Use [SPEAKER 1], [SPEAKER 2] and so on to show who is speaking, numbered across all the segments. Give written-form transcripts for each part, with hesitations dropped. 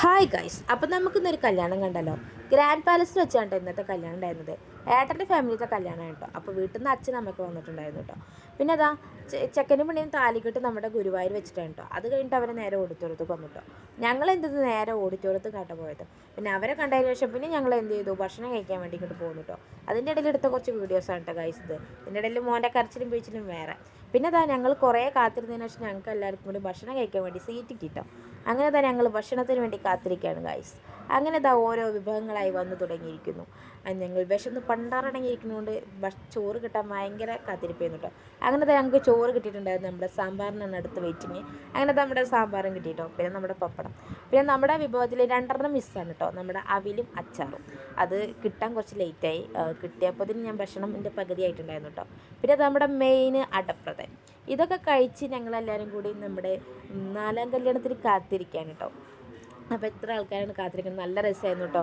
[SPEAKER 1] Hi guys, അപ്പം നമുക്കിന്നൊരു കല്യാണം കണ്ടല്ലോ. ഗ്രാൻഡ് പാലസിൽ വെച്ചാണ് ഇന്നത്തെ കല്യാണം ഉണ്ടായിരുന്നത്. ഏട്ടൻ്റെ ഫാമിലിത്തെ കല്യാണം കേട്ടോ. അപ്പോൾ വീട്ടിൽ നിന്ന് അച്ഛൻ അമ്മയൊക്കെ വന്നിട്ടുണ്ടായിരുന്നു കേട്ടോ. പിന്നെ അതാ ചെക്കനും പെണ്ണിനും താലികെട്ട് നമ്മുടെ ഗുരുവായൂർ വെച്ചിട്ടാണ് കേട്ടോ. അത് കഴിഞ്ഞിട്ട് അവരെ നേരെ ഓഡിറ്റോറിയത്തിൽ വന്നു കേട്ടോ. ഞങ്ങൾ എന്ത് ചെയ്തു, നേരെ ഓഡിറ്റോറിയത്തിൽ കണ്ട പോയത്. പിന്നെ അവരെ കണ്ടതിന് ശേഷം പിന്നെ ഞങ്ങൾ എന്ത് ചെയ്തു, ഭക്ഷണം കഴിക്കാൻ വേണ്ടി ഇങ്ങോട്ട് പോകുന്നു കേട്ടോ. അതിൻ്റെ ഇടയിൽ എടുത്ത കുറച്ച് വീഡിയോസാണ് കേട്ടോ ഗൈസ് ഇത്. ഇതിൻ്റെ ഇടയിൽ മോൻ്റെ കരച്ചിലും പിഴിച്ചിലും വേറെ. പിന്നെ അതാ ഞങ്ങൾ കുറേ കാത്തിരുന്നതിന് ശേഷം ഞങ്ങൾക്ക് എല്ലാവർക്കും കൂടി ഭക്ഷണം കഴിക്കാൻ വേണ്ടി സീറ്റ് കിട്ടോ. അങ്ങനെ തന്നെ ഞങ്ങൾ ഭക്ഷണത്തിന് വേണ്ടി കാത്തിരിക്കുകയാണ് ഗൈസ്. അങ്ങനെ ഇതാ ഓരോ വിഭവങ്ങളായി വന്നു തുടങ്ങിയിരിക്കുന്നു. ഞങ്ങൾ വിശന്ന് പണ്ടാറടങ്ങിയിരിക്കുന്നതുകൊണ്ട് ചോറ് കിട്ടാൻ ഭയങ്കര കാത്തിരിപ്പായിരുന്നു കേട്ടോ. അങ്ങനത്തെ ഞങ്ങൾക്ക് ചോറ് കിട്ടിയിട്ടുണ്ടായിരുന്നു. നമ്മുടെ സാമ്പാറിനാണ് അടുത്ത് വെയിറ്റിങ്. അങ്ങനെ നമ്മുടെ സാമ്പാറും കിട്ടിയിട്ടോ. പിന്നെ നമ്മുടെ പപ്പടം. പിന്നെ നമ്മുടെ വിഭവത്തിൽ 2 മിസ്സാണ് കേട്ടോ, നമ്മുടെ അവിലും അച്ചാറും. അത് കിട്ടാൻ കുറച്ച് ലേറ്റായി. കിട്ടിയപ്പോൾ ഞാൻ ഭക്ഷണം എൻ്റെ പകുതി ആയിട്ടുണ്ടായിരുന്നു കേട്ടോ. പിന്നെ നമ്മുടെ മെയിൻ അടപ്രഥൻ. ഇതൊക്കെ കഴിച്ച് ഞങ്ങളെല്ലാവരും കൂടി നമ്മുടെ 4ാം കല്യാണത്തിന് കാത്തിരിക്കുകയാണ് കേട്ടോ. അപ്പോൾ എത്ര ആൾക്കാരാണ് കാത്തിരിക്കുന്നത്. നല്ല രസമായിരുന്നു കേട്ടോ.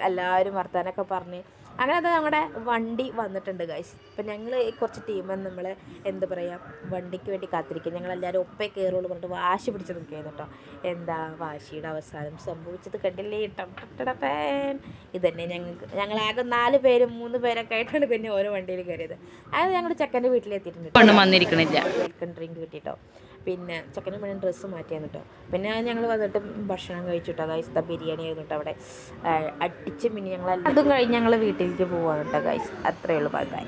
[SPEAKER 1] എല്ലാവരും വർത്താനൊക്കെ പറഞ്ഞ് അങ്ങനെ അത് നമ്മുടെ വണ്ടി വന്നിട്ടുണ്ട് ഗൈസ്. ഇപ്പം ഞങ്ങൾ കുറച്ച് ടീമെന്ന് നമ്മൾ എന്താ പറയുക, വണ്ടിക്ക് വേണ്ടി കാത്തിരിക്കുക. ഞങ്ങളെല്ലാവരും ഒപ്പേ കയറുള്ളൂ പറഞ്ഞിട്ട് വാശി പിടിച്ച് നിൽക്കുകയായിരുന്നു കേട്ടോ. എന്താ വാശിയുടെ അവസാനം സംഭവിച്ചത് കണ്ടില്ലേ ടപ്പേൻ. ഇതന്നെ ഞങ്ങളാകെ 4 പേരും 3 പേരൊക്കെ ആയിട്ടാണ് പിന്നെ ഓരോ വണ്ടിയിൽ കയറിയത്. അങ്ങനെ ഞങ്ങൾ ചെക്കൻ്റെ വീട്ടിലെത്തിയിട്ടുണ്ട്. Welcome drink കിട്ടിയിട്ടോ. പിന്നെ ചെക്കനും പെണ്ണും ഡ്രസ്സ് മാറ്റിയായിരുന്നു കേട്ടോ. പിന്നെ ഞങ്ങൾ വന്നിട്ട് ഭക്ഷണം കഴിച്ചു കേട്ടോ ഗൈസ്. ബിരിയാണി ആയിരുന്നു കേട്ടോ അവിടെ. അടിച്ച് പിന്നെ ഞങ്ങൾ അതും കഴിഞ്ഞ് ഞങ്ങൾ വീട്ടിലേക്ക് പോവാണ് കേട്ടോ ഗൈസ്. അത്രയേ ഉള്ളൂ. Bye bye.